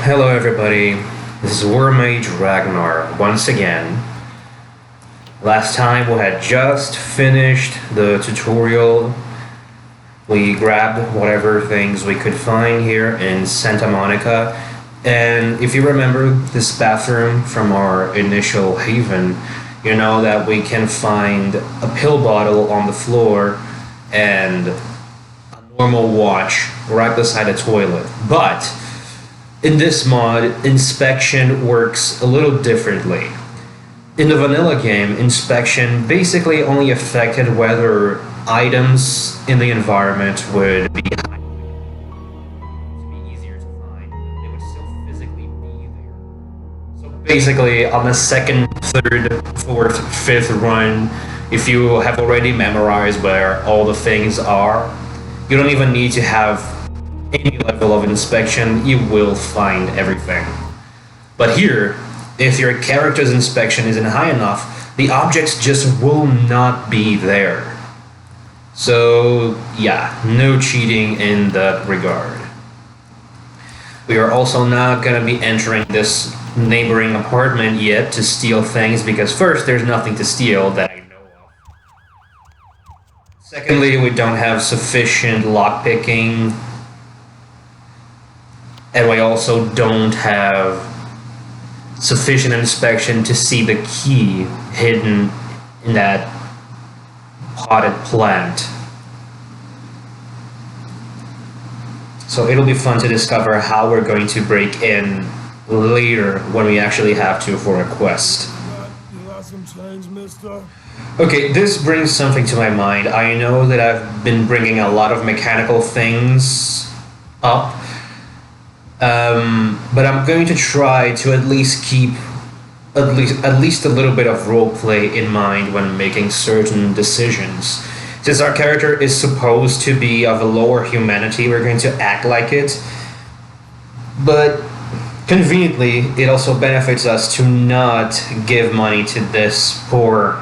Hello everybody, this is Warmage Ragnar once again. Last time we had just finished the tutorial. We grabbed whatever things we could find here in Santa Monica, and if you remember this bathroom from our initial haven, you know that we can find a pill bottle on the floor and a normal watch right beside the toilet. But in this mod, inspection works a little differently. In the vanilla game, inspection basically only affected whether items in the environment would be easier to find, but they would still physically be there. So basically, on the second, third, fourth, fifth run, if you have already memorized where all the things are, you don't even need to have any level of inspection, you will find everything. But here, if your character's inspection isn't high enough, the objects just will not be there. So yeah, no cheating in that regard. We are also not going to be entering this neighboring apartment yet to steal things, because first, there's nothing to steal that I know of. Secondly, we don't have sufficient lockpicking. And we also don't have sufficient inspection to see the key hidden in that potted plant. So it'll be fun to discover how we're going to break in later when we actually have to for a quest. You got some change, mister? Okay, this brings something to my mind. I know that I've been bringing a lot of mechanical things up. But I'm going to try to at least keep at least a little bit of roleplay in mind when making certain decisions. Since our character is supposed to be of a lower humanity, we're going to act like it. But conveniently, it also benefits us to not give money to this poor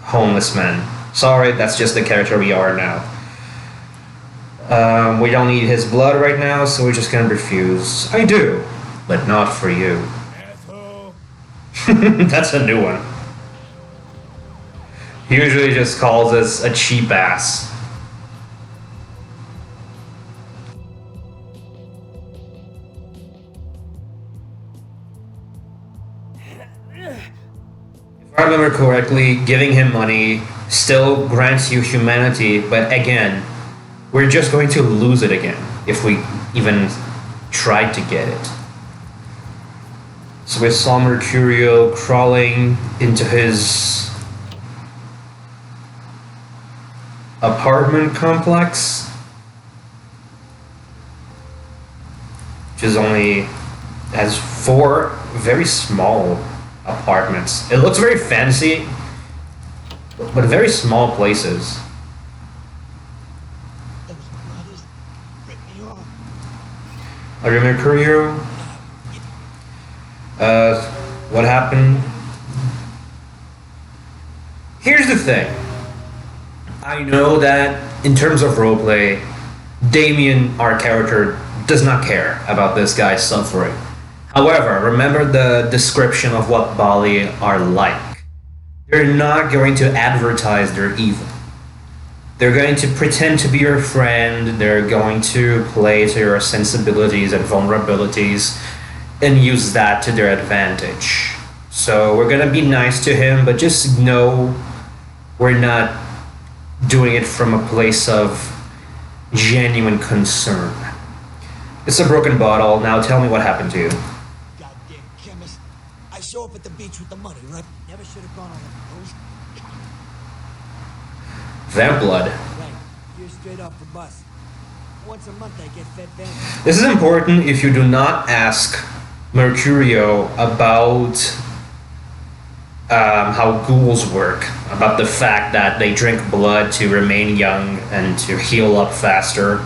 homeless man. Sorry, that's just the character we are now. We don't need his blood right now, so we're just gonna refuse. I do, but not for you. Asshole. That's a new one. He usually just calls us a cheap ass. If I remember correctly, giving him money still grants you humanity, but again, we're just going to lose it again if we even tried to get it. So we saw Mercurio crawling into his apartment complex, which is has 4 very small apartments. It looks very fancy, but very small places. Are you Mercurio? What happened? Here's the thing. I know that in terms of roleplay, Damien, our character, does not care about this guy suffering. However, remember the description of what BAALI are like. They're not going to advertise their evil. They're going to pretend to be your friend, they're going to play to your sensibilities and vulnerabilities and use that to their advantage. So we're gonna be nice to him, but just know we're not doing it from a place of genuine concern. It's a broken bottle. Now tell me what happened to you. Goddamn chemist. I show up at the beach with the money, right? Never should have gone on the cruise. Thinbloods. Right. You're straight off the bus. Once a month I get fed vamp. This is important if you do not ask Mercurio about how ghouls work, about the fact that they drink blood to remain young and to heal up faster.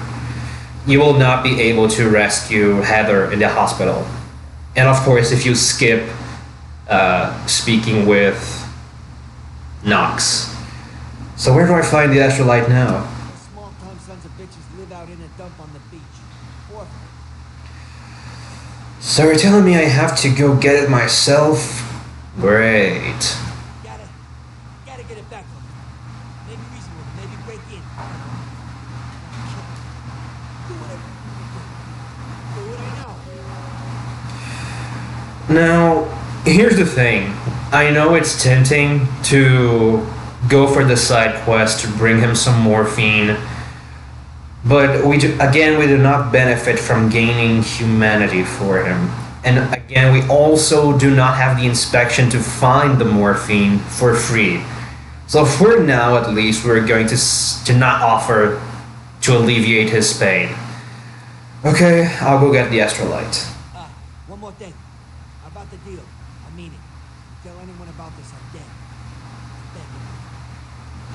You will not be able to rescue Heather in the hospital. And of course, if you skip speaking with Knox. So where do I find the Astrolite now? Small-time sons of bitches live out in a dump on the beach. Or So you're telling me I have to go get it myself? Great. Gotta get it back from him. Maybe reason with him, maybe break in. Do whatever you do. Do what I know. Now, here's the thing. I know it's tempting to go for the side quest to bring him some morphine, but we do not benefit from gaining humanity for him. And again, we also do not have the inspection to find the morphine for free. So for now, at least, we're going to not offer to alleviate his pain. Okay, I'll go get the Astrolite. One more thing. About the deal. I mean it. Tell anyone about this, I'm dead. I beg you.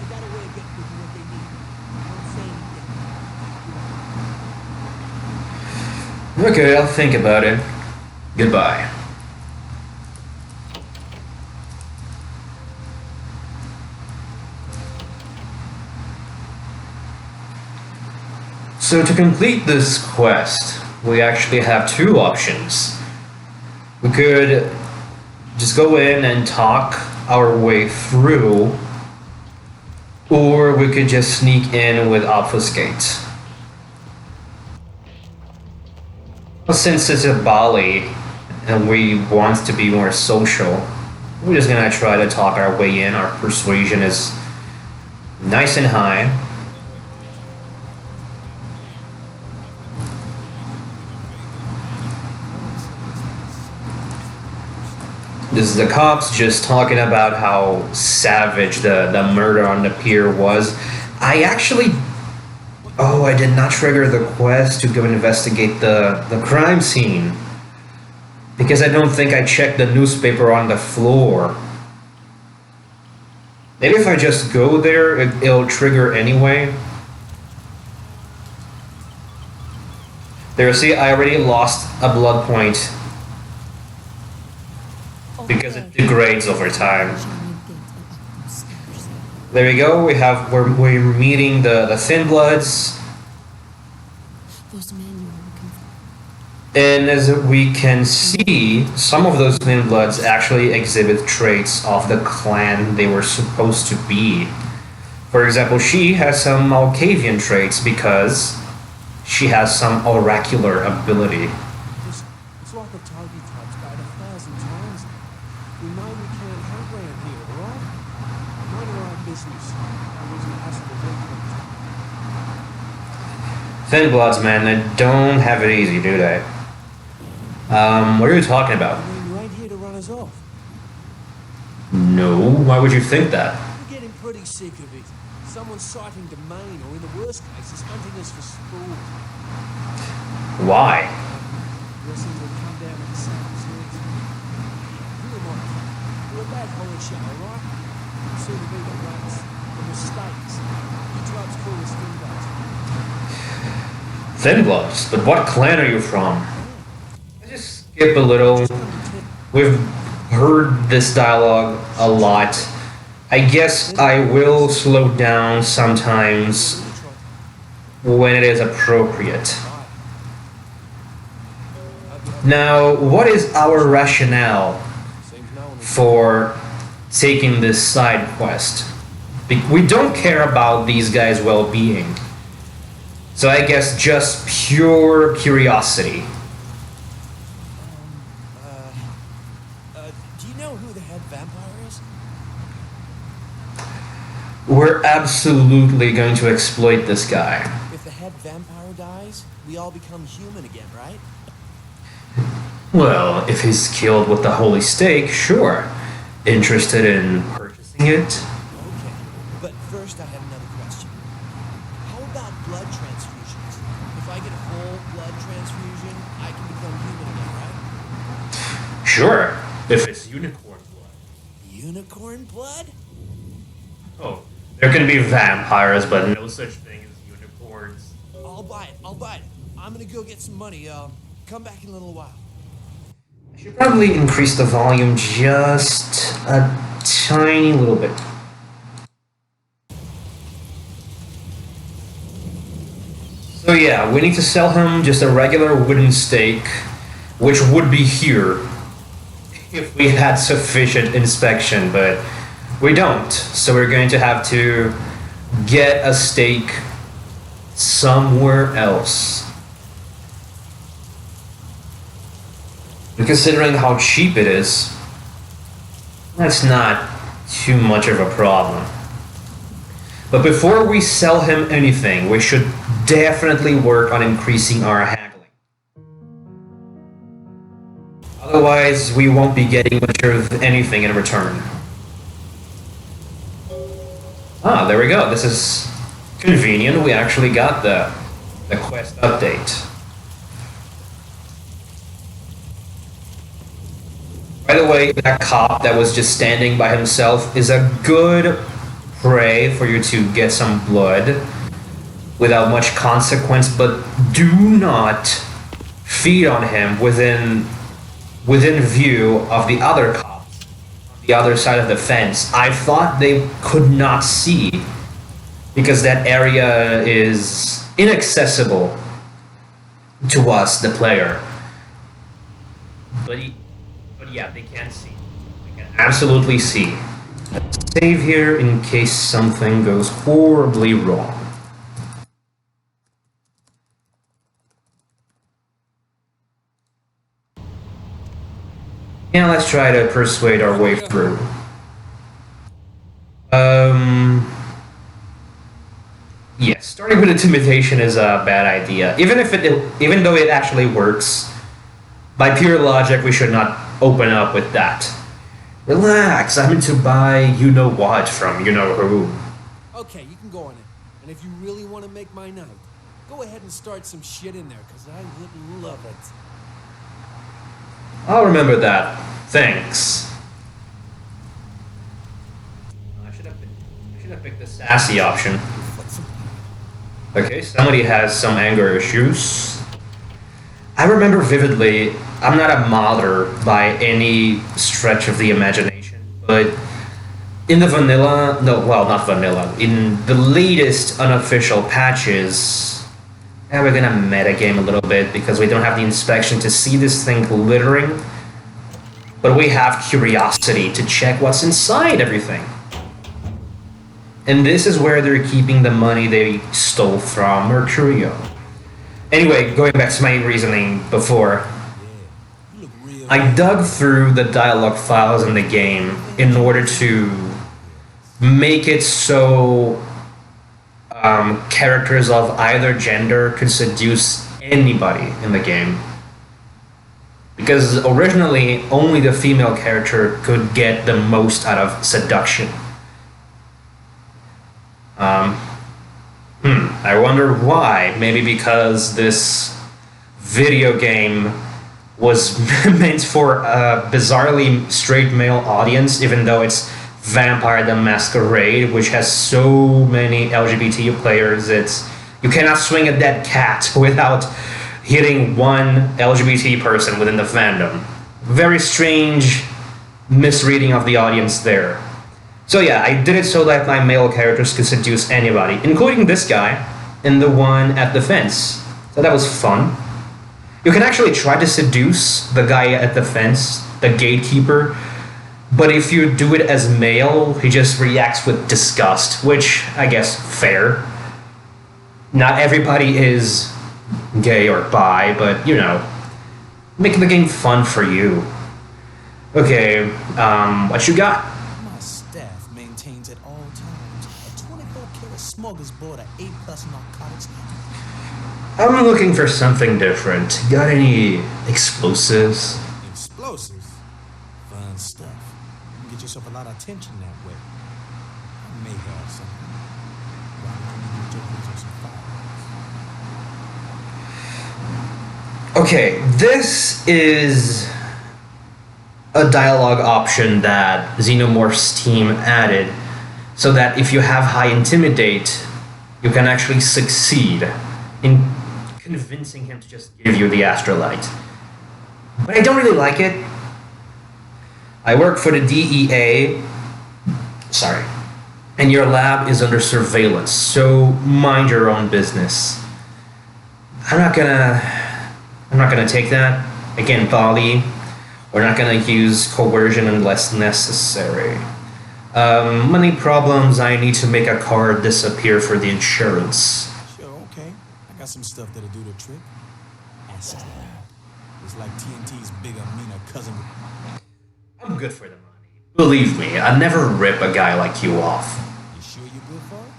I got a way of getting people what they need. Don't say anything. Okay, I'll think about it. Goodbye. So to complete this quest, we actually have two options. We could just go in and talk our way through, or we could just sneak in with obfuscate. Well, since it's a BAALI and we want to be more social, we're just gonna try to talk our way in. Our persuasion is nice and high. This is the cops just talking about how savage the murder on the pier was. I did not trigger the quest to go investigate the crime scene. Because I don't think I checked the newspaper on the floor. Maybe if I just go there, it'll trigger anyway. There, see, I already lost a blood point. Because it degrades over time. There we go. We're meeting the Thinbloods, and as we can see, some of those Thinbloods actually exhibit traits of the clan they were supposed to be. For example, she has some Malkavian traits because she has some oracular ability. It's like a Toby type's died 1,000 times. We know we can't help around here, alright? Mind your own business. No reason to hassle the victims. Thinbloods, man, they don't have it easy, do they? What are you talking about? I mean, you ain't here to run us off. No, why would you think that? We're getting pretty sick of it. Someone's sighting domain, or in the worst case, is hunting us for sport. Why? We'll seem to come down with the same results. Who am I? We're a bad horror show, alright? Soon to be the rats, the mistakes. You tribes call us Thinbloods. Thinbloods? But what clan are you from? Just skip a little. We've heard this dialogue a lot. I guess I will slow down sometimes when it is appropriate. Now, what is our rationale for taking this side quest? We don't care about these guys' well-being. So I guess just pure curiosity. Do you know who the head vampire is? We're absolutely going to exploit this guy. If the head vampire dies, we all become human again, right? Well, if he's killed with the holy stake, sure. Interested in purchasing it? Okay, but first I have another question. How about blood transfusions? If I get a whole blood transfusion, I can become human again, right? Sure, if it's unicorn blood. Unicorn blood? Oh, there can be vampires, but no such thing as unicorns. I'll buy it. I'm gonna go get some money. Come back in a little while. I should probably increase the volume just a tiny little bit. So yeah, we need to sell him just a regular wooden stake. which would be here if we had sufficient inspection, but we don't. So we're going to have to get a stake somewhere else. And considering how cheap it is, that's not too much of a problem. But before we sell him anything, we should definitely work on increasing our haggling. Otherwise, we won't be getting much of anything in return. Ah, there we go. This is convenient. We actually got the quest update. By the way, that cop that was just standing by himself is a good prey for you to get some blood without much consequence, but do not feed on him within view of the other cops on the other side of the fence. I thought they could not see because that area is inaccessible to us, the player. But yeah, they can see. They can absolutely see. Let's save here in case something goes horribly wrong. Yeah, let's try to persuade our way through. Yes, starting with intimidation is a bad idea. Even though it actually works, by pure logic, we should not open up with that. Relax, I'm to buy you-know-what from you-know-who. Okay, you can go on it. And if you really want to make my night, go ahead and start some shit in there, because I would love it. I'll remember that. Thanks. I should have picked the sassy option. Okay, somebody has some anger issues. I remember vividly, I'm not a modder by any stretch of the imagination, but in the vanilla, not vanilla, in the latest unofficial patches, and we're gonna metagame a little bit because we don't have the inspection to see this thing glittering, but we have curiosity to check what's inside everything. And this is where they're keeping the money they stole from Mercurio. Anyway, going back to my reasoning before, I dug through the dialogue files in the game in order to make it so characters of either gender could seduce anybody in the game. Because originally, only the female character could get the most out of seduction. I wonder why. Maybe because this video game was meant for a bizarrely straight male audience, even though it's Vampire the Masquerade, which has so many LGBT players. You cannot swing a dead cat without hitting one LGBT person within the fandom. Very strange misreading of the audience there. So yeah, I did it so that my male characters could seduce anybody, including this guy and the one at the fence. So that was fun. You can actually try to seduce the guy at the fence, the gatekeeper, but if you do it as male, he just reacts with disgust, which I guess fair. Not everybody is gay or bi, but you know, make the game fun for you. Okay, what you got? My staff maintains at all times a 24-karat smorgasbord of A+ narcotics. I'm looking for something different. Got any explosives? Explosives? Fun stuff. You can get yourself a lot of attention that way. I may have something. Okay, this is a dialogue option that Xenomorph's team added so that if you have high intimidate, you can actually succeed in convincing him to just give you the Astrolite. But I don't really like it. I work for the DEA, and your lab is under surveillance, so mind your own business. I'm not gonna take that. Again, BAALI, we're not gonna use coercion unless necessary. Money problems, I need to make a car disappear for the insurance. Sure, okay. I got some stuff that'll do the trick. Astrolite. It's like TNT's bigger, meaner cousin. I'm good for the money. Believe me, I'd never rip a guy like you off. You sure you're good for it?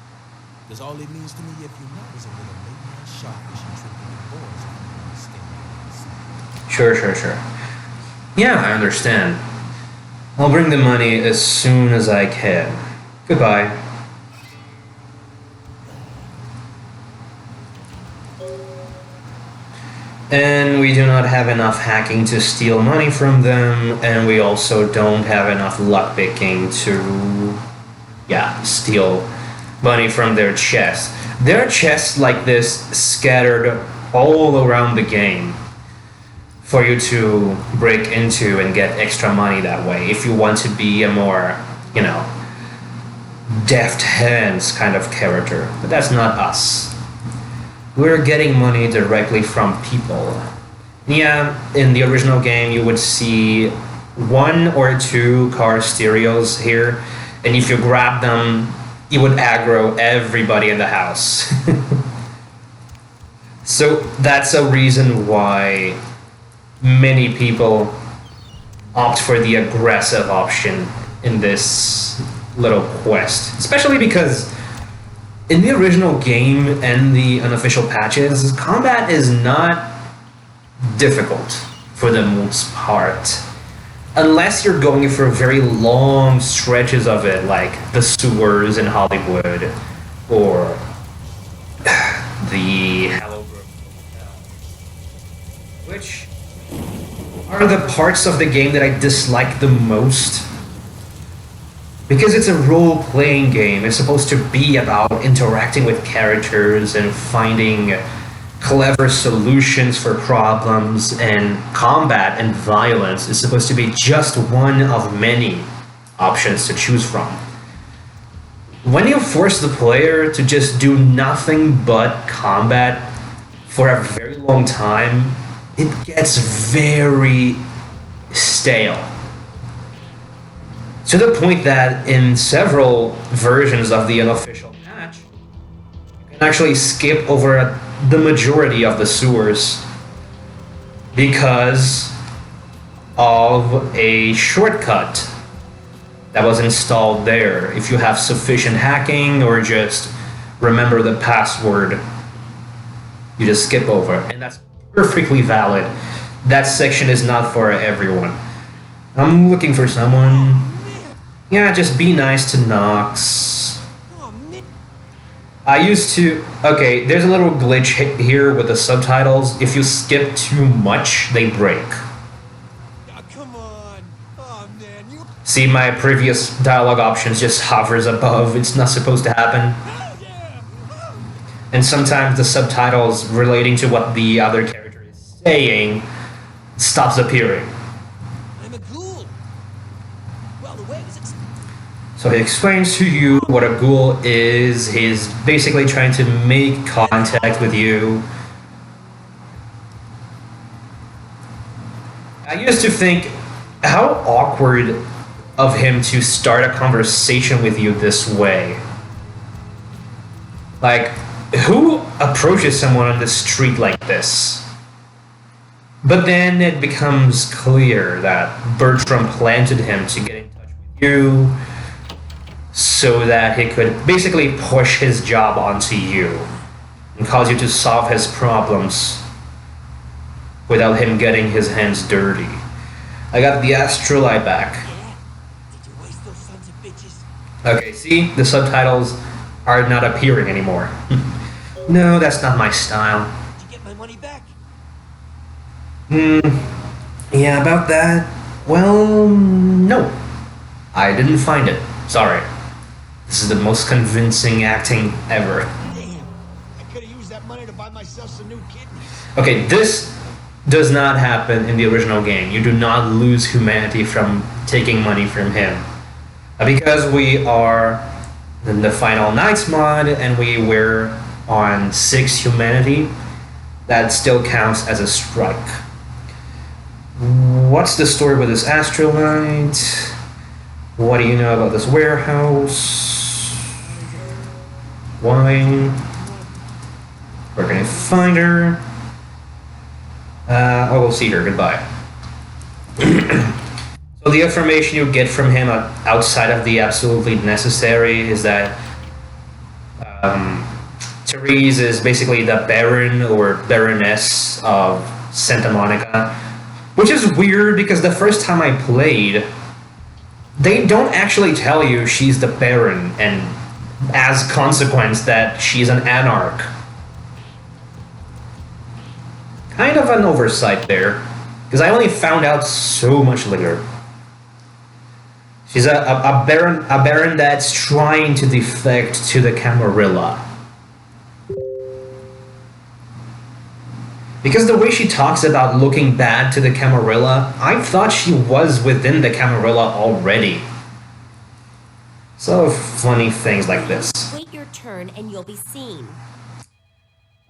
Because all it means to me if you know is a little late night shark-fishing trip with the boys if you understand. Sure. Yeah, I understand. I'll bring the money as soon as I can. Goodbye. And we do not have enough hacking to steal money from them, and we also don't have enough lockpicking to, steal money from their chests. There are chests like this scattered all around the game for you to break into and get extra money that way if you want to be a more, deft hands kind of character. But that's not us. We're getting money directly from people. Yeah, in the original game you would see 1 or 2 car stereos here, and if you grab them, you would aggro everybody in the house. So that's a reason why many people opt for the aggressive option in this little quest, especially because in the original game and the unofficial patches, combat is not difficult for the most part, unless you're going for very long stretches of it, like the sewers in Hollywood or the Hallowbrook Hotel, which are the parts of the game that I dislike the most. Because it's a role-playing game, it's supposed to be about interacting with characters and finding clever solutions for problems, and combat and violence is supposed to be just one of many options to choose from. When you force the player to just do nothing but combat for a very long time, it gets very stale. To the point that in several versions of the unofficial patch, you can actually skip over the majority of the sewers because of a shortcut that was installed there. If you have sufficient hacking or just remember the password, you just skip over, and that's perfectly valid. That section is not for everyone. I'm looking for someone. Yeah, just be nice to Nox. I used to... Okay, there's a little glitch here with the subtitles. If you skip too much, they break. Come on. Oh, man, you... See, my previous dialogue options just hovers above. It's not supposed to happen. And sometimes the subtitles relating to what the other character is saying stops appearing. I'm a ghoul. Well, the way was... So he explains to you what a ghoul is. He's basically trying to make contact with you. I used to think, how awkward of him to start a conversation with you this way. Like, who approaches someone on the street like this? But then it becomes clear that Bertram planted him to get in touch with you, so that he could basically push his job onto you and cause you to solve his problems without him getting his hands dirty. I got the Astrolite back. Yeah? Did you waste those sons of bitches? Okay, see? The subtitles are not appearing anymore. No, that's not my style. Did you get my money back? Yeah, about that. Well, no. I didn't find it. Sorry. This is the most convincing acting ever. Damn. I could have used that money to buy myself some new kidneys. Okay, this does not happen in the original game. You do not lose humanity from taking money from him. Because we are in the Final Nights mod and we were on 6 humanity, that still counts as a strike. What's the story with this Astrolite? What do you know about this warehouse? Why? Where can I find her? Oh, we'll see her. Goodbye. So the information you get from him outside of the absolutely necessary is that Therese is basically the Baron or Baroness of Santa Monica, which is weird because the first time I played, they don't actually tell you she's the Baron, and as consequence that she's an anarch. Kind of an oversight there, because I only found out so much later. She's a baron that's trying to defect to the Camarilla. Because the way she talks about looking bad to the Camarilla, I thought she was within the Camarilla already. So funny things like this. Wait your turn and you'll be seen.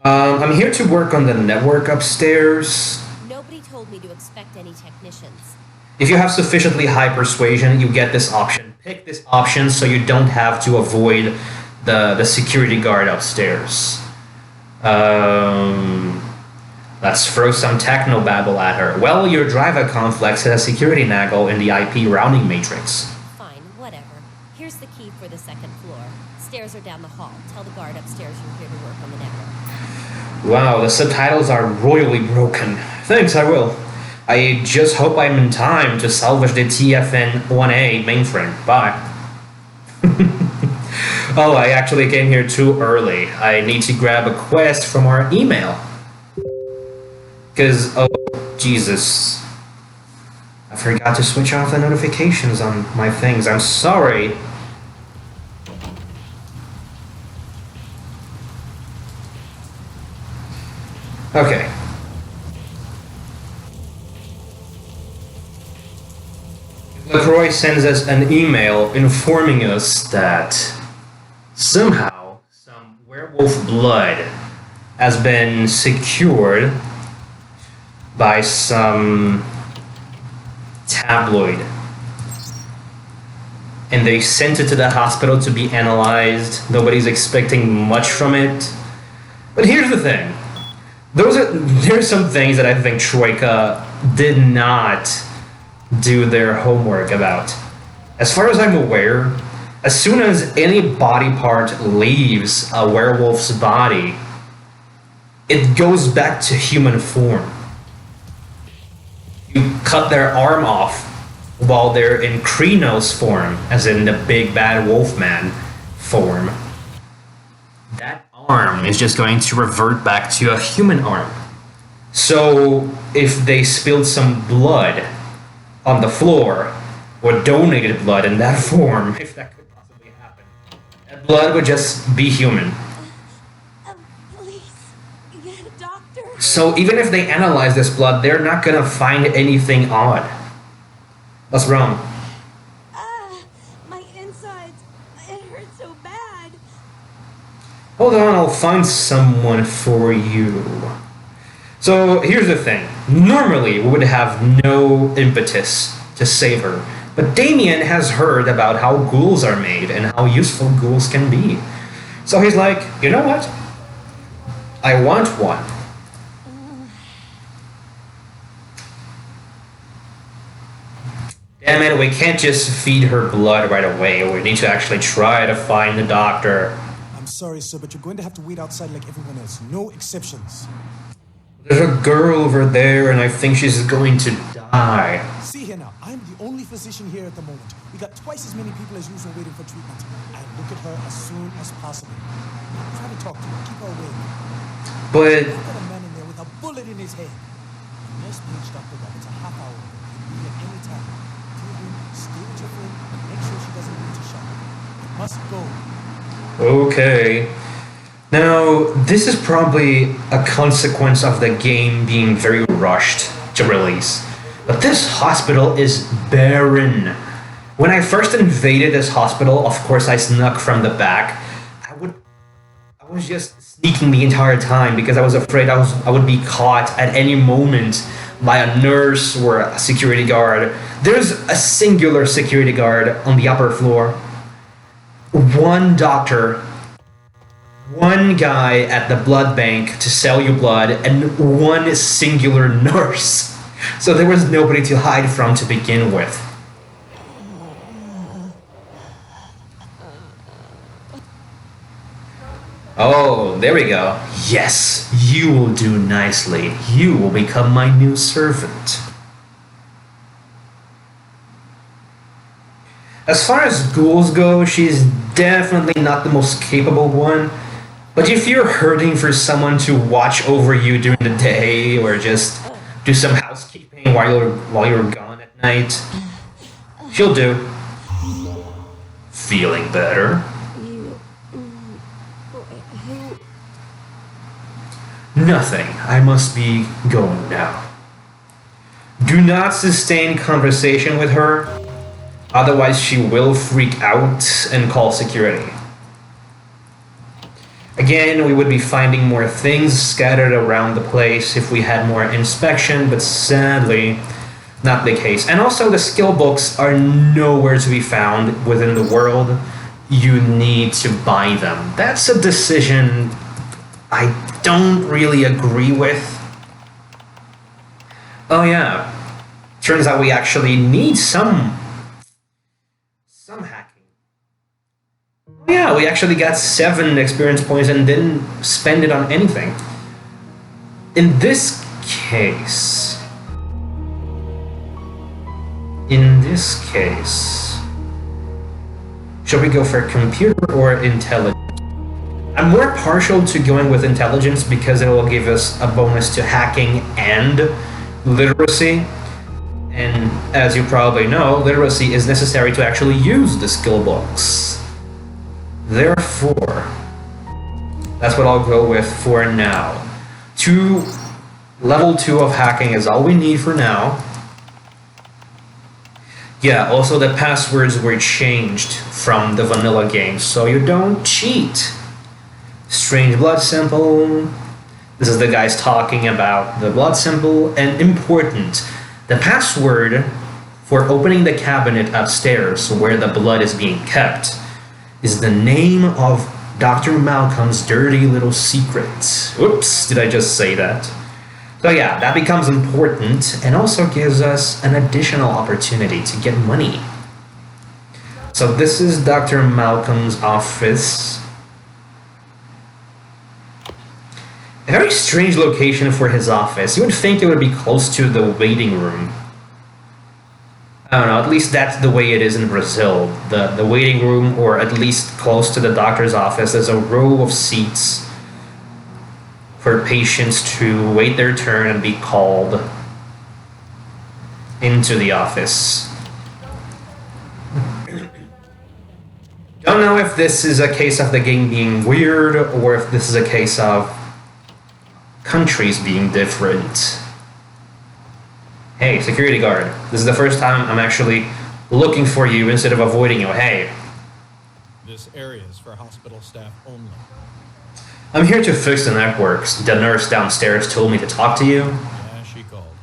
I'm here to work on the network upstairs. Nobody told me to expect any technicians. If you have sufficiently high persuasion, you get this option. Pick this option so you don't have to avoid the security guard upstairs. Let's throw some technobabble at her. Well, your driver complex has a security naggle in the IP routing matrix. Fine, whatever. Here's the key for the second floor. Stairs are down the hall. Tell the guard upstairs you're here to work on the network. Wow, the subtitles are royally broken. Thanks, I will. I just hope I'm in time to salvage the TFN-1A mainframe. Bye. Oh, I actually came here too early. I need to grab a quest from our email. Because, oh, Jesus. I forgot to switch off the notifications on my things. I'm sorry. Okay. LaCroix sends us an email informing us that somehow some werewolf blood has been secured by some tabloid, and they sent it to the hospital to be analyzed. Nobody's expecting much from it, but here's the thing. There's some things that I think Troika did not do their homework about. As far as I'm aware, as soon as any body part leaves a werewolf's body, it goes back to human form. You cut their arm off while they're in Kreno's form, as in the big bad wolfman form. That arm is just going to revert back to a human arm. So if they spilled some blood on the floor, or donated blood in that form, if that could possibly happen, that blood would just be human. Please, get a doctor. So even if they analyze this blood, they're not gonna find anything odd. What's wrong? My insides, it hurts so bad. Hold on, I'll find someone for you. So here's the thing. Normally, we would have no impetus to save her. But Damien has heard about how ghouls are made and how useful ghouls can be. So he's like, you know what? I want one. Damn it, we can't just feed her blood right away. We need to actually try to find the doctor. I'm sorry, sir, but you're going to have to wait outside like everyone else. No exceptions. There's a girl over there, and I think she's going to die. See here now, I'm the only physician here at the moment. We got twice as many people as usual waiting for treatment. I'll look at her as soon as possible. Try to talk to her, keep her awake. But I've got a man in there with a bullet in his head. Nurse page Dr. Roberts a half hour ago. He'll be at any time. Tell him, stay with your friend, and make sure she doesn't need to shock. I must go. okay. Now, this is probably a consequence of the game being very rushed to release. But this hospital is barren. When I first invaded this hospital, of course I snuck from the back. I was just sneaking the entire time because I was afraid I would be caught at any moment by a nurse or a security guard. There's a singular security guard on the upper floor. One doctor, one guy at the blood bank to sell you blood, and one singular nurse. So there was nobody to hide from to begin with. Oh, there we go. Yes, you will do nicely. You will become my new servant. As far as ghouls go, she's definitely not the most capable one. But if you're hurting for someone to watch over you during the day, or just do some housekeeping while you're gone at night, she'll do. Feeling better? Nothing. I must be going now. Do not sustain conversation with her, otherwise she will freak out and call security. Again, we would be finding more things scattered around the place if we had more inspection, but sadly, not the case. And also, the skill books are nowhere to be found within the world. You need to buy them. That's a decision I don't really agree with. Oh yeah, turns out we actually need some hacking. Oh yeah, we actually got 7 experience points and didn't spend it on anything. In this case, should we go for computer or intelligence? I'm more partial to going with intelligence because it will give us a bonus to hacking and literacy. And as you probably know, literacy is necessary to actually use the skill books. Therefore, that's what I'll go with for now. Level 2 of hacking is all we need for now. Yeah, also the passwords were changed from the vanilla game, so you don't cheat. Strange blood sample. This is the guys talking about the blood sample. And important, the password for opening the cabinet upstairs where the blood is being kept is the name of Dr. Malcolm's dirty little secret. Oops, did I just say that? So yeah, that becomes important and also gives us an additional opportunity to get money. So this is Dr. Malcolm's office. A very strange location for his office. You would think it would be close to the waiting room. I don't know, at least that's the way it is in Brazil. The waiting room, or at least close to the doctor's office, is a row of seats for patients to wait their turn and be called into the office. Don't know if this is a case of the game being weird or if this is a case of countries being different. Hey, security guard. This is the first time I'm actually looking for you instead of avoiding you. Hey. This area is for hospital staff only. I'm here to fix the networks. The nurse downstairs told me to talk to you. Yeah, she called.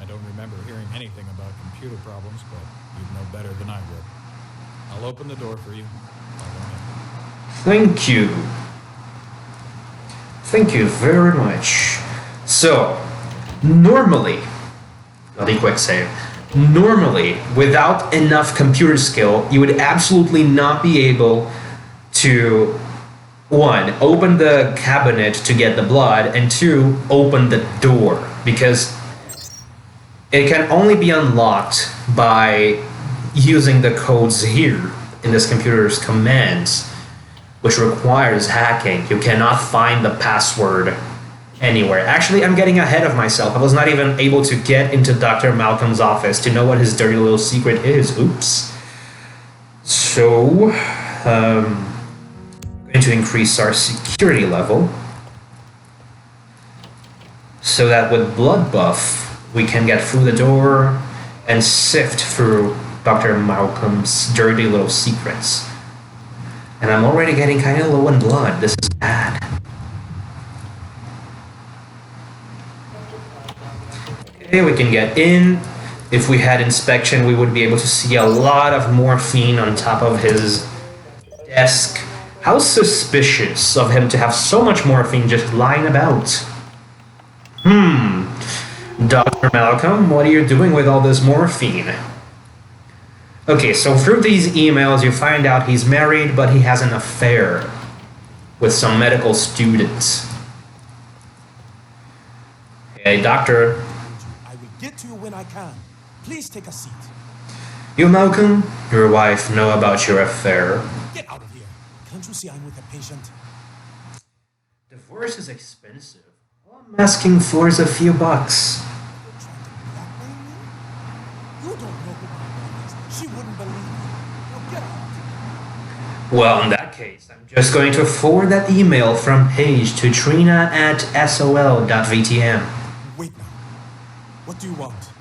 I don't remember hearing anything about computer problems, but you'd know better than I would. I'll open the door for you. Thank you. Thank you very much. So, normally, bloody quick save. Normally, without enough computer skill, you would absolutely not be able to, 1, open the cabinet to get the blood, and 2, open the door, because it can only be unlocked by using the codes here in this computer's commands, which requires hacking. You cannot find the password anywhere. Actually, I'm getting ahead of myself. I was not even able to get into Dr. Malcolm's office to know what his dirty little secret is. Oops. So, going to increase our security level so that with blood buff, we can get through the door and sift through Dr. Malcolm's dirty little secrets. And I'm already getting kind of low in blood. This is bad. Okay, we can get in. If we had inspection, we would be able to see a lot of morphine on top of his desk. How suspicious of him to have so much morphine just lying about. Dr. Malcolm, what are you doing with all this morphine? Okay, so through these emails you find out he's married, but he has an affair with some medical students. Hey, doctor. I will get to you when I can. Please take a seat. You, Malcolm, your wife know about your affair. Get out of here. Can't you see I'm with a patient? Divorce is expensive. All I'm asking for is a few bucks. You're trying to blackmail me? You don't know who my wife is. She wouldn't believe me. Now get out. Well, in that case, I'm just going to forward that email from Paige to Trina at sol.vtm. Wait now. What do you want?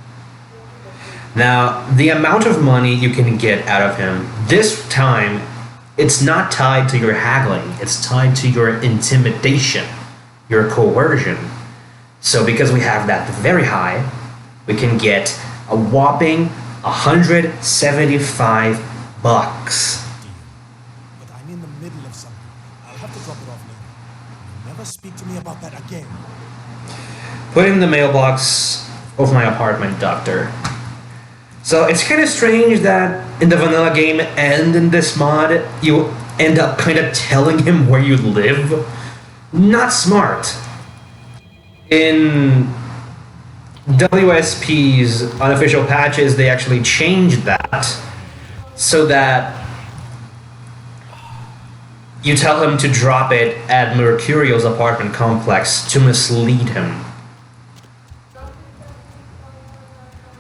Now, the amount of money you can get out of him, this time, it's not tied to your haggling, it's tied to your intimidation, your coercion. So because we have that very high, we can get a whopping 175 bucks. Deal. But I'm in the middle of something. I'll have to drop it off later. You'll never speak to me about that again. Put in the mailbox of my apartment, doctor. So it's kind of strange that in the vanilla game and in this mod, you end up kind of telling him where you live. Not smart. In WSP's unofficial patches, they actually changed that so that you tell him to drop it at Mercurio's apartment complex to mislead him.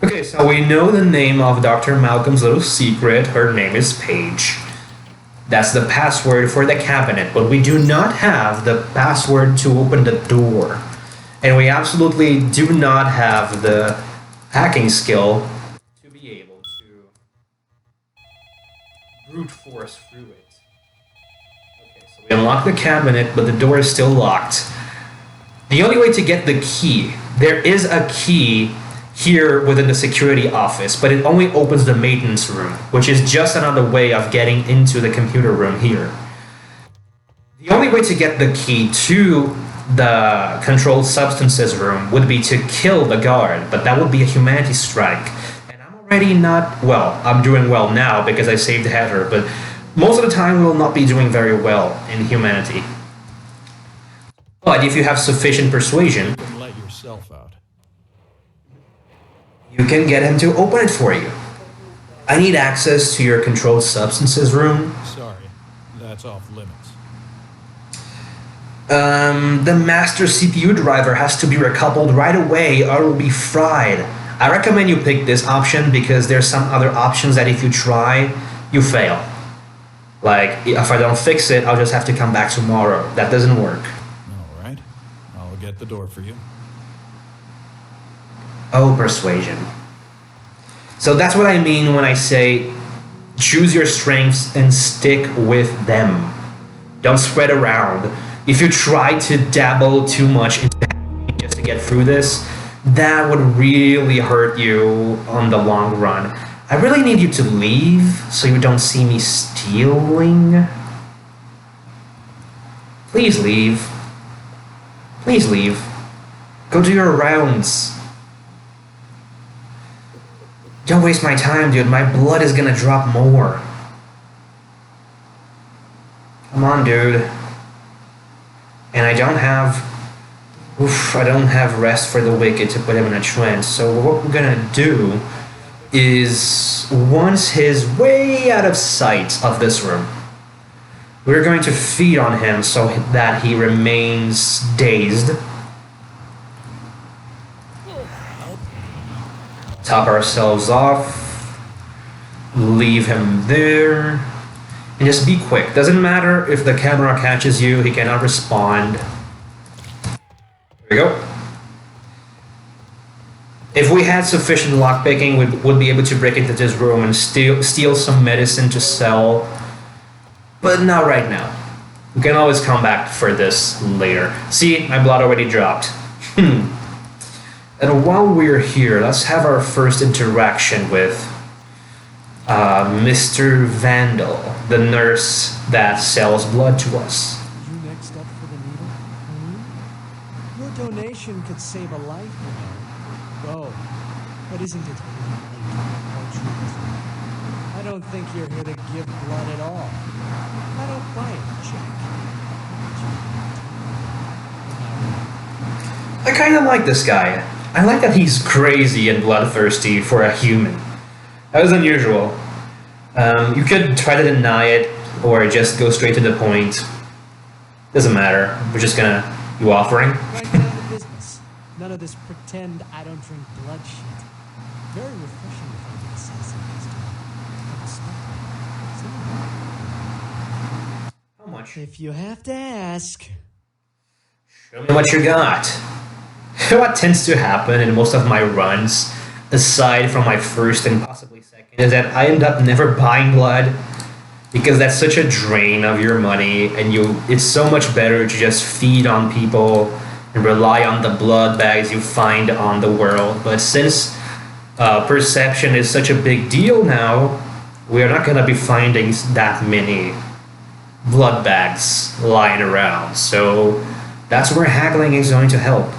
Okay, so we know the name of Dr. Malcolm's little secret. Her name is Paige. That's the password for the cabinet, but we do not have the password to open the door. And we absolutely do not have the hacking skill to be able to brute force through it. Okay, so we unlock the cabinet, but the door is still locked. The only way to get the key, there is a key here within the security office, but it only opens the maintenance room, which is just another way of getting into the computer room here. The only way to get the key to the controlled substances room would be to kill the guard, but that would be a humanity strike. And I'm already not, well, I'm doing well now because I saved Heather, but most of the time we will not be doing very well in humanity. But if you have sufficient persuasion, Let yourself out. you can get him to open it for you. I need access to your controlled substances room. Sorry, that's off limits. The master CPU driver has to be recoupled right away or it'll be fried. I recommend you pick this option because there's some other options that if you try, you fail. Like, if I don't fix it, I'll just have to come back tomorrow. That doesn't work. All right, I'll get the door for you. Oh, persuasion. So that's what I mean when I say choose your strengths and stick with them. Don't spread around. If you try to dabble too much into hacking just to get through this, that would really hurt you on the long run. I really need you to leave so you don't see me stealing. Please leave. Please leave. Go do your rounds. Don't waste my time, dude. My blood is gonna drop more. Come on, dude. And I don't have rest for the wicked to put him in a trance. So what we're gonna do is, once he's way out of sight of this room, we're going to feed on him so that he remains dazed. Top ourselves off, leave him there, and just be quick. Doesn't matter if the camera catches you, he cannot respond. There we go. If we had sufficient lockpicking, we would be able to break into this room and steal some medicine to sell, but not right now. We can always come back for this later. See, my blood already dropped. And while we're here, let's have our first interaction with Mr. Vandal, the nurse that sells blood to us. You next up for the needle? Your donation could save a life, you know. Oh, but isn't it altruism? I don't think you're here to give blood at all. I don't buy it, Jack. I kind of like this guy. I like that he's crazy and bloodthirsty for a human. That was unusual. You could try to deny it or just go straight to the point. Doesn't matter. We're just gonna... You offering? Right down to business. None of this pretend I don't drink blood shit. Very refreshing to find the assassin How much? If you have to ask. Show me what you got. What tends to happen in most of my runs, aside from my first and possibly second, is that I end up never buying blood because that's such a drain of your money, and it's so much better to just feed on people and rely on the blood bags you find on the world. But since perception is such a big deal now, we are not going to be finding that many blood bags lying around. So that's where haggling is going to help.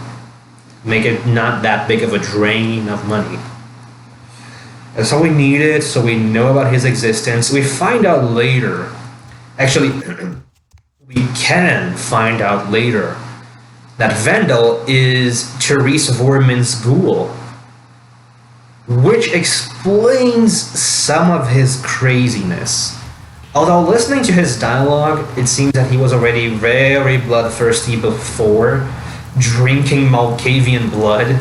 Make it not that big of a drain of money. That's all we needed, so we know about his existence. We find out later. Actually, we can find out later that Vandal is Therese Vorman's ghoul, which explains some of his craziness. Although listening to his dialogue, it seems that he was already very bloodthirsty before drinking Malkavian blood.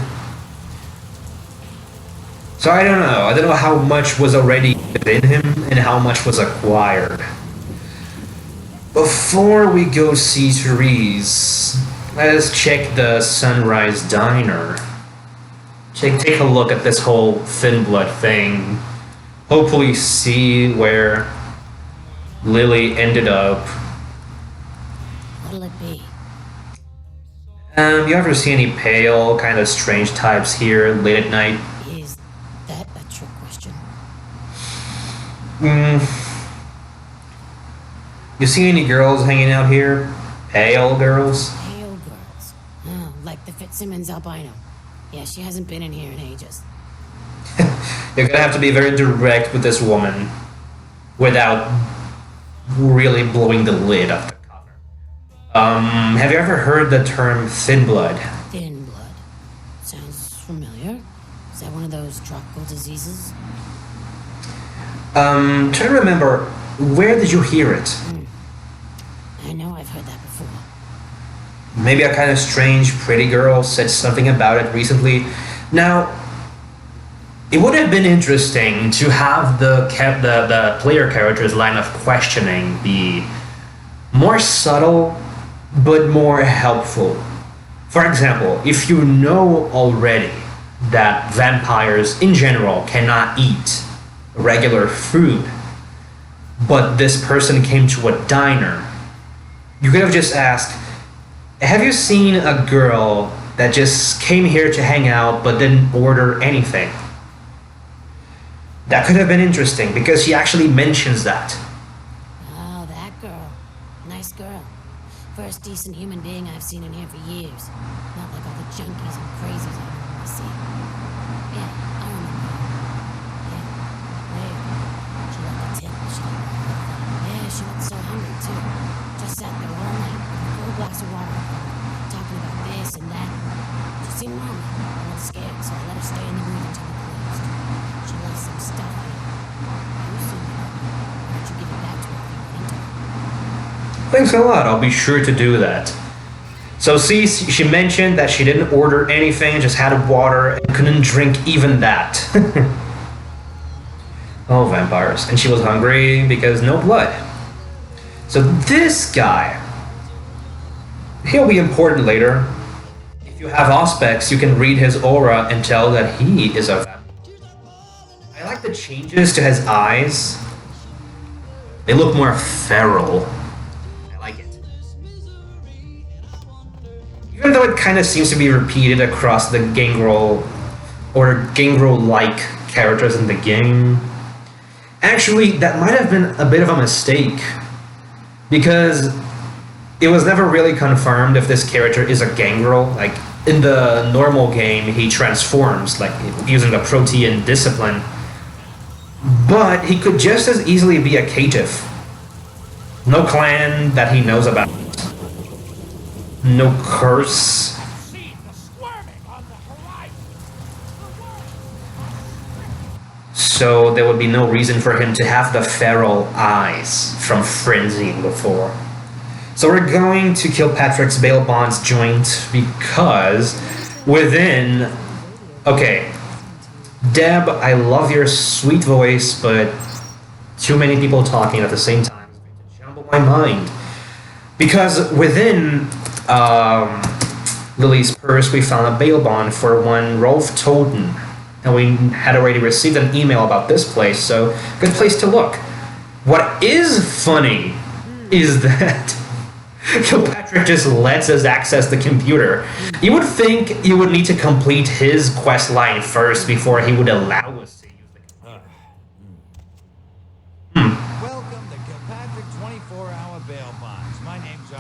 So I don't know. I don't know how much was already within him and how much was acquired. Before we go see Therese, let us check the Sunrise Diner. Take a look at this whole Thinblood thing. Hopefully see where Lily ended up. What'll it be? You ever see any pale, kind of strange types here late at night? Is that a trick question? You see any girls hanging out here? Pale girls? Pale girls. Oh, like the Fitzsimmons albino. Yeah, she hasn't been in here in ages. You're gonna have to be very direct with this woman without really blowing the lid off the cover. Have you ever heard the term Thinblood? Thin blood. Sounds familiar. Is that one of those tropical diseases? Try to remember, where did you hear it? I know I've heard that before. Maybe a kind of strange, pretty girl said something about it recently. Now, it would have been interesting to have the player character's line of questioning be more subtle, but more helpful. For example, if you know already that vampires in general cannot eat regular food, but this person came to a diner, you could have just asked, have you seen a girl that just came here to hang out but didn't order anything? That could have been interesting because she actually mentions that. Oh, that girl. Nice girl. First decent human being I've seen in here for years. Not like all the junkies and crazies I normally see. Yeah, I remember her. Yeah, weird. She left a tip, but she didn't want anything. Yeah, she looked so hungry, too. Just sat there all night with a full glass of water, talking about this and that. She seemed normal. I was scared, so I let her stay in the room until it closed. She left some stuff here. You seem to know. Why don't you give it back to her if you want to? Thanks a lot, I'll be sure to do that. So see, she mentioned that she didn't order anything, just had water and couldn't drink even that. Oh, vampires. And she was hungry because no blood. So this guy, he'll be important later. If you have Auspex, you can read his aura and tell that he is a vampire. I like the changes to his eyes. They look more feral. I like it. You Even though it kind of seems to be repeated across the Gangrel or Gangrel-like characters in the game. Actually, that might have been a bit of a mistake, because it was never really confirmed if this character is a Gangrel. Like, in the normal game, he transforms, like, using the Protean discipline. But he could just as easily be a caitiff. No clan that he knows about. No curse. So there would be no reason for him to have the feral eyes from frenzying before. So we're going to kill Patrick's bail bonds joint because within... Okay, Deb, I love your sweet voice, but too many people talking at the same time is going to jumble my mind. Because within Lily's purse, we found a bail bond for one Rolf Toten. And we had already received an email about this place, so good place to look. What is funny is that Kilpatrick just lets us access the computer. You would think you would need to complete his quest line first before he would allow us to use the computer. Welcome to Kilpatrick 24-hour bail bonds. My name's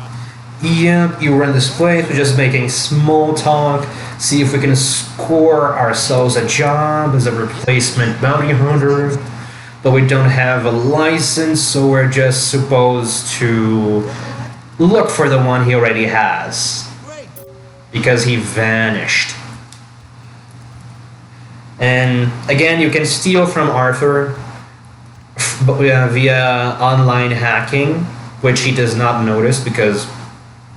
Yep, you run this place, we're just making small talk, see if we can score ourselves a job as a replacement bounty hunter, but we don't have a license, so we're just supposed to look for the one he already has, because he vanished. And again, you can steal from Arthur via online hacking, which he does not notice because,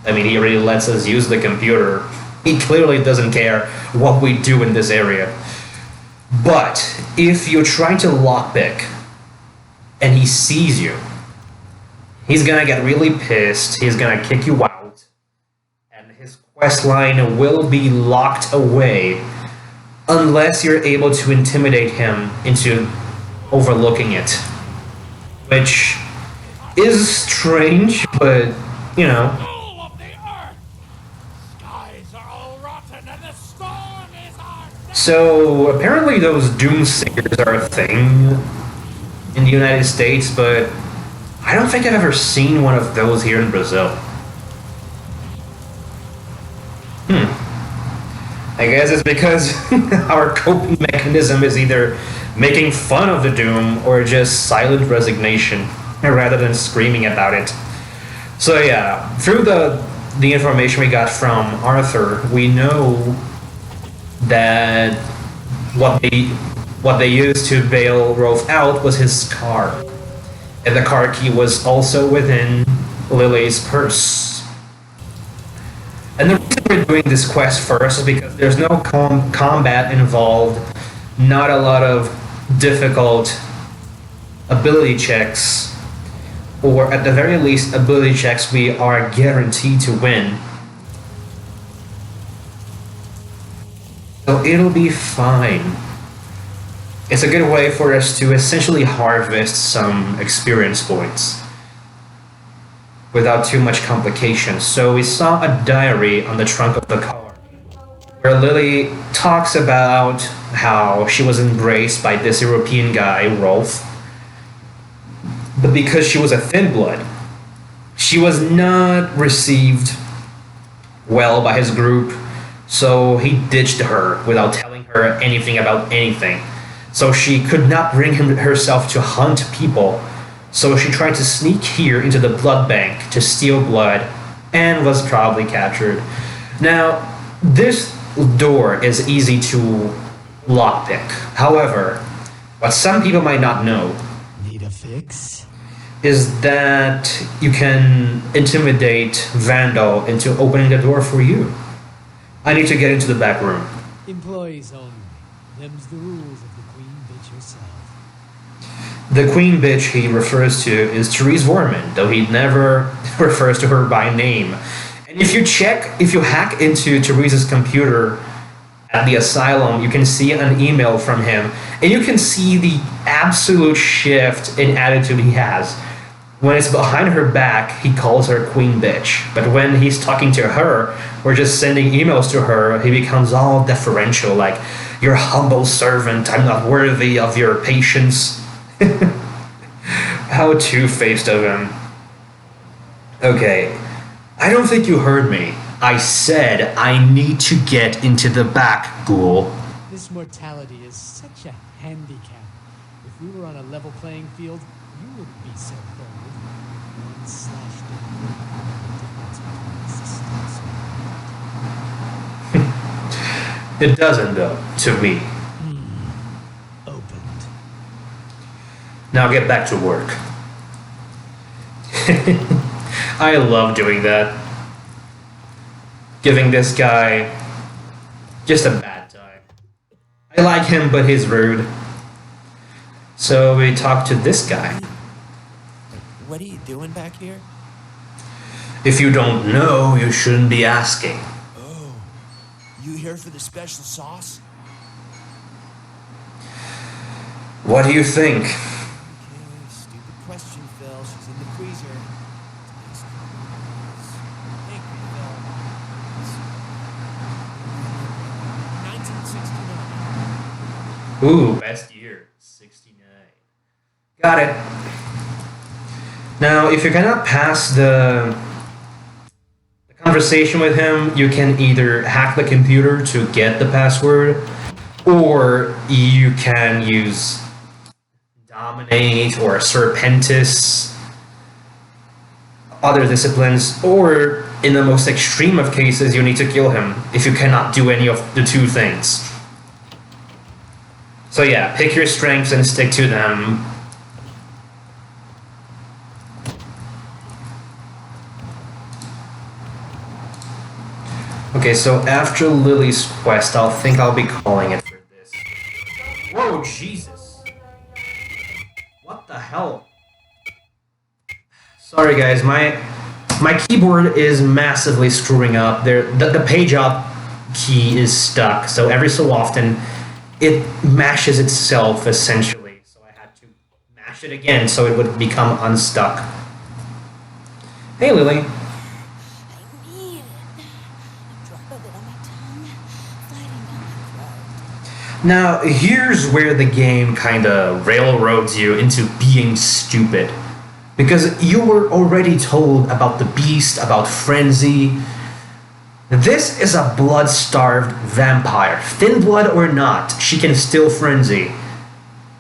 I mean, he already lets us use the computer. He clearly doesn't care what we do in this area. But if you're trying to lockpick and he sees you, he's gonna get really pissed, he's gonna kick you out, and his quest line will be locked away unless you're able to intimidate him into overlooking it. Which is strange, but, you know. So apparently those doomsayers are a thing in the United States, but I don't think I've ever seen one of those here in Brazil. I guess it's because our coping mechanism is either making fun of the doom or just silent resignation rather than screaming about it. So yeah, through the information we got from Arthur, we know that what they used to bail Rolf out was his car. And the car key was also within Lily's purse. And the reason we're doing this quest first is because there's no combat involved, not a lot of difficult ability checks, or at the very least ability checks we are guaranteed to win. So it'll be fine. It's a good way for us to essentially harvest some experience points without too much complication. So we saw a diary on the trunk of the car where Lily talks about how she was embraced by this European guy, Rolf, but because she was a Thinblood, she was not received well by his group, so he ditched her without telling her anything about anything. So she could not bring herself to hunt people, so she tried to sneak here into the blood bank to steal blood, and was probably captured. Now, this door is easy to lockpick. However, what some people might not know Need a fix? is that you can intimidate Vandal into opening the door for you. I need to get into the back room. Employees only. Them's the rules of the queen bitch herself. The queen bitch he refers to is Therese Vorman, though he never refers to her by name. And if you hack into Therese's computer at the asylum, you can see an email from him, and you can see the absolute shift in attitude he has. When it's behind her back, he calls her queen bitch. But when he's talking to her or just sending emails to her, he becomes all deferential, like, "Your humble servant, I'm not worthy of your patience." How two-faced of him. Okay, I don't think you heard me. I said I need to get into the back, ghoul. This mortality is such a handicap. If we were on a level playing field, you wouldn't be so bold. One slash It doesn't, though, to me. opened. Now get back to work. I love doing that. Giving this guy just a bad time. I like him, but he's rude. So we talk to this guy. What are you doing back here? If you don't know, you shouldn't be asking. Oh, you here for the special sauce? What do you think? Okay, stupid question, Phil. She's in the freezer. Thank you, Phil. It's 1969. Ooh, best year, 69. Got it. Now, if you cannot pass the conversation with him, you can either hack the computer to get the password, or you can use Dominate or Serpentis, other disciplines, or in the most extreme of cases, you need to kill him if you cannot do any of the two things. So yeah, pick your strengths and stick to them. Okay, so after Lily's quest, I'll be calling it for this. Whoa, Jesus! What the hell? Sorry guys, my keyboard is massively screwing up. The page up key is stuck, so every so often it mashes itself essentially. So I had to mash it again so it would become unstuck. Hey Lily. I need it. A drop of it on my tongue, sliding down my throat. Now, here's where the game kinda railroads you into being stupid. Because you were already told about the beast, about frenzy. This is a blood-starved vampire. Thin blood or not, she can still frenzy.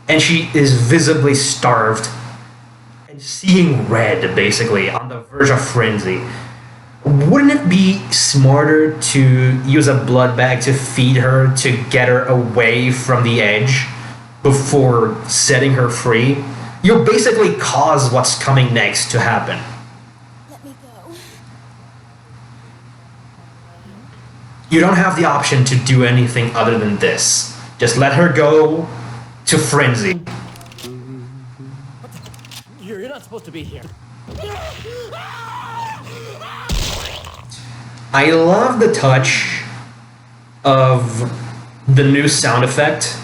And she is visibly starved and seeing red, basically, on the verge of frenzy. Wouldn't it be smarter to use a blood bag to feed her, to get her away from the edge before setting her free? You'll basically cause what's coming next to happen. Let me go. You don't have the option to do anything other than this. Just let her go to frenzy. You're not supposed to be here. I love the touch of the new sound effect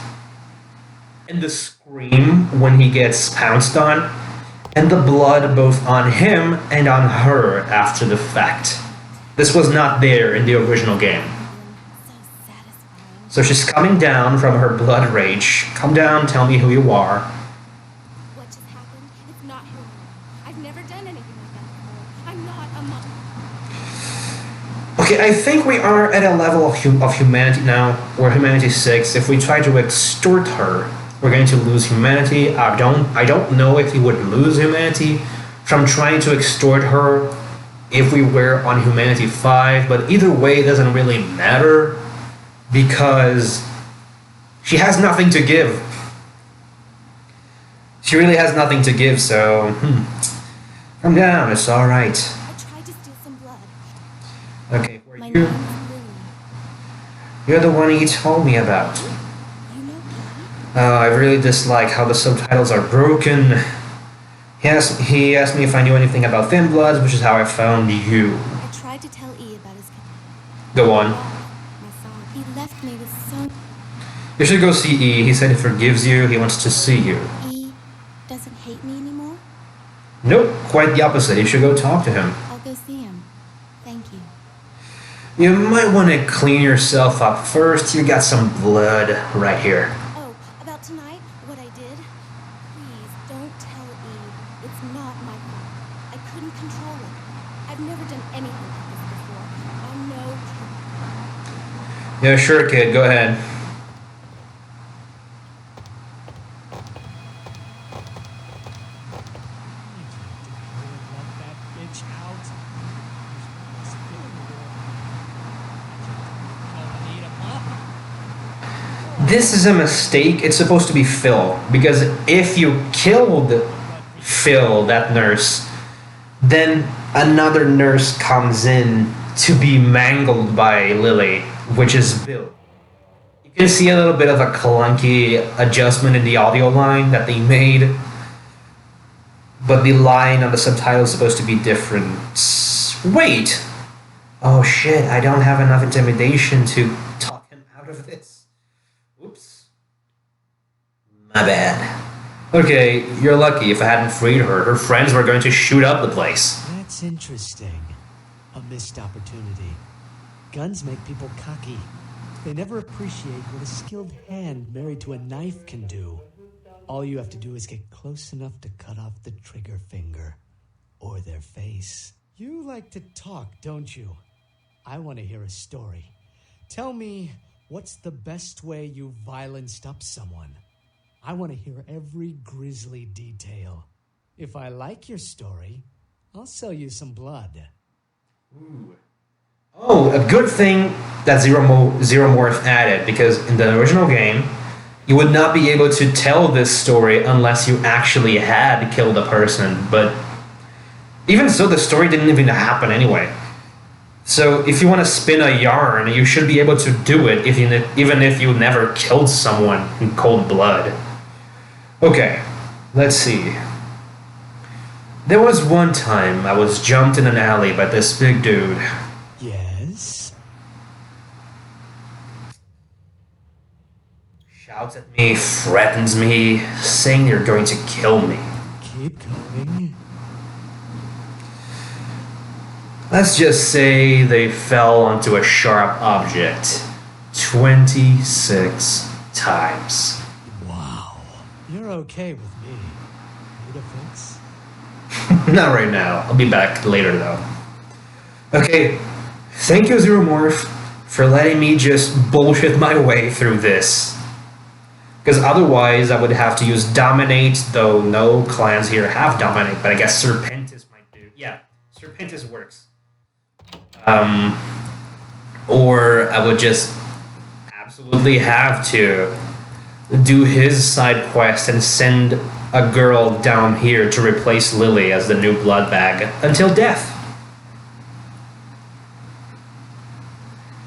and the scream when he gets pounced on, and the blood both on him and on her after the fact. This was not there in the original game. So satisfying. So she's coming down from her blood rage. Come down, tell me who you are. What just happened? It's not who I am. I've never done anything like that before. I'm not a monk. Okay, I think we are at a level of humanity now. We're humanity 6. If we try to extort her, we're going to lose humanity. I don't know if we would lose humanity from trying to extort her if we were on humanity 5, but either way it doesn't really matter because she has nothing to give. She really has nothing to give, so calm down, it's alright. I tried to steal some blood. Okay, who are My you? name is Lily. You're the one he told me about. You know me? I really dislike how the subtitles are broken. He asked me if I knew anything about Thinbloods, which is how I found you. I tried to tell E about his Go on. my son. He left me with so... You should go see E. He said he forgives you. He wants to see you. E doesn't hate me anymore? Nope, quite the opposite. You should go talk to him. I'll go see him. Thank you. You might want to clean yourself up first. You got some blood right here. Oh, about tonight, what I did? Please, don't tell E. It's not my fault. I couldn't control it. I've never done anything like this before. I'm no kid. Yeah, sure, kid. Go ahead. Let that bitch out. This is a mistake. It's supposed to be Phil. Because if you killed Phil, that nurse, then another nurse comes in to be mangled by Lily, which is Bill. You can see a little bit of a clunky adjustment in the audio line that they made, but the line on the subtitle is supposed to be different. Wait! Oh shit, I don't have enough intimidation to talk him out of this. Oops. My bad. Okay, you're lucky. If I hadn't freed her, her friends were going to shoot up the place. That's interesting. A missed opportunity. Guns make people cocky. They never appreciate what a skilled hand married to a knife can do. All you have to do is get close enough to cut off the trigger finger. Or their face. You like to talk, don't you? I want to hear a story. Tell me, what's the best way you violenced up someone? I want to hear every grisly detail. If I like your story, I'll sell you some blood. Ooh. Oh, a good thing that Zero Morph added, because in the original game, you would not be able to tell this story unless you actually had killed a person, but even so, the story didn't even happen anyway. So if you want to spin a yarn, you should be able to do it even if you never killed someone in cold blood. Okay, let's see. There was one time I was jumped in an alley by this big dude. Yes? Shouts at me, threatens me, saying they're going to kill me. Keep going. Let's just say they fell onto a sharp object 26 times. Wow. You're okay with me. Need a fix? Not right now. I'll be back later though. Okay, thank you Zero Morph for letting me just bullshit my way through this. Because otherwise I would have to use Dominate, though no clans here have Dominate, but I guess Serpentis might do. Yeah, Serpentis works. Or I would just absolutely have to do his side quest and send a girl down here to replace Lily as the new blood bag until death.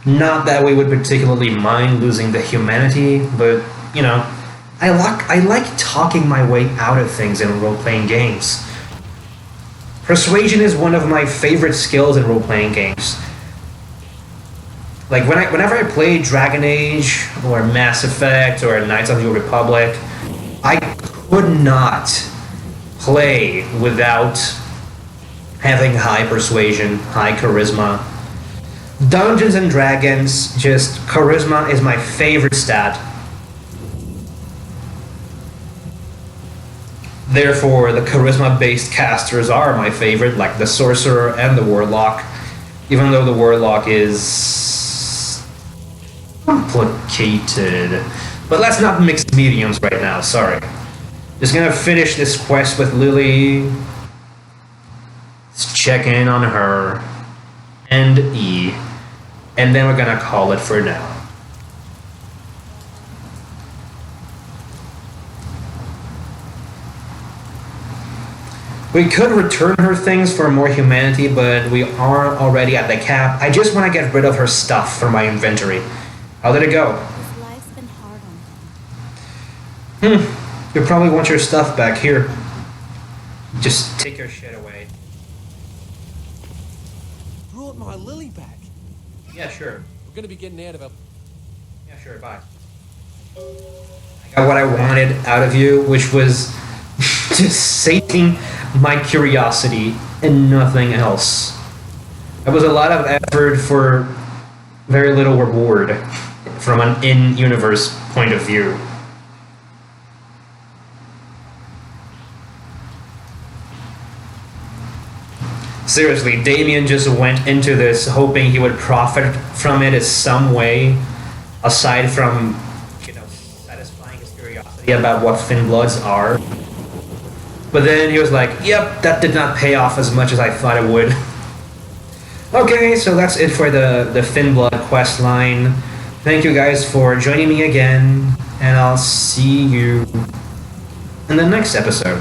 Not that we would particularly mind losing the humanity, but, you know, I like talking my way out of things in role-playing games. Persuasion is one of my favorite skills in role-playing games. Like, whenever I play Dragon Age, or Mass Effect, or Knights of the Old Republic, I could not play without having high persuasion, high charisma. Dungeons and Dragons, just charisma is my favorite stat. Therefore, the charisma-based casters are my favorite, like the Sorcerer and the Warlock, even though the Warlock is complicated. But let's not mix mediums right now, sorry. Just gonna finish this quest with Lily. Let's check in on her and E, and then we're gonna call it for now. We could return her things for more humanity, but we are already at the cap. I just want to get rid of her stuff from my inventory. How did it go? His life's been hard on him. You probably want your stuff back here. Just take your shit away. Brought my Lily back. Yeah, sure. We're gonna be getting out of a... Yeah, sure, bye. I got what I wanted out of you, which was just saving my curiosity and nothing else. It was a lot of effort for very little reward from an in-universe point of view. Seriously, Damien just went into this hoping he would profit from it in some way, aside from, you know, satisfying his curiosity about what Thinbloods are. But then he was like, yep, that did not pay off as much as I thought it would. Okay, so that's it for the Thinblood quest line. Thank you guys for joining me again, and I'll see you in the next episode.